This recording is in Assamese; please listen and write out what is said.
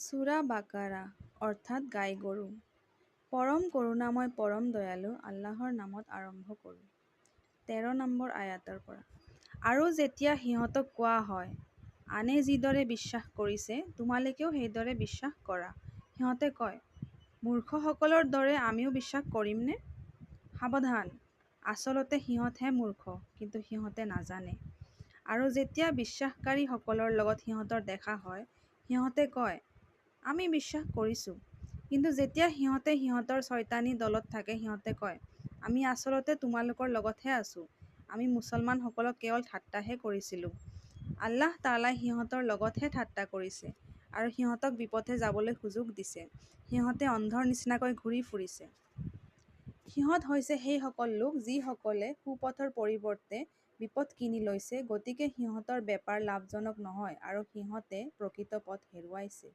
সূৰা বাকাৰা অৰ্থাৎ গাই গৰু। পৰম কৰোণাময় পৰম দয়ালু আল্লাহৰ নামত আৰম্ভ কৰোঁ। ১৩ নম্বৰ আয়াতৰ পৰা। আৰু যেতিয়া সিহঁতক কোৱা হয়, আনে যিদৰে বিশ্বাস কৰিছে তোমালোকেও সেইদৰে বিশ্বাস কৰা, সিহঁতে কয়, মূৰ্খসকলৰ দৰে আমিও বিশ্বাস কৰিমনে? সাৱধান, আচলতে সিহঁতহে মূৰ্খ, কিন্তু সিহঁতে নাজানে। আৰু যেতিয়া বিশ্বাসকাৰীসকলৰ লগত সিহঁতৰ দেখা হয়, সিহঁতে কয়, আমি বিশ্বাস কৰিছোঁ। কিন্তু যেতিয়া সিহঁতে সিহঁতৰ চয়তানী দলত থাকে, সিহঁতে কয়, আমি আচলতে তোমালোকৰ লগতহে আছোঁ। আমি মুছলমানসকলক কেৱল ঠাট্টাহে কৰিছিলোঁ। আল্লাহ তাআলাই সিহঁতৰ লগতহে ঠাট্টা কৰিছে আৰু সিহঁতক বিপথে যাবলৈ সুযোগ দিছে। সিহঁতে অন্ধৰ নিচিনাকৈ ঘূৰি ফুৰিছে। সিহঁত হৈছে সেইসকল লোক যিসকলে সুপথৰ পৰিৱৰ্তে বিপথ কিনি লৈছে, গতিকে সিহঁতৰ বেপাৰ লাভজনক নহয় আৰু সিহঁতে প্ৰকৃত পথ হেৰুৱাইছে।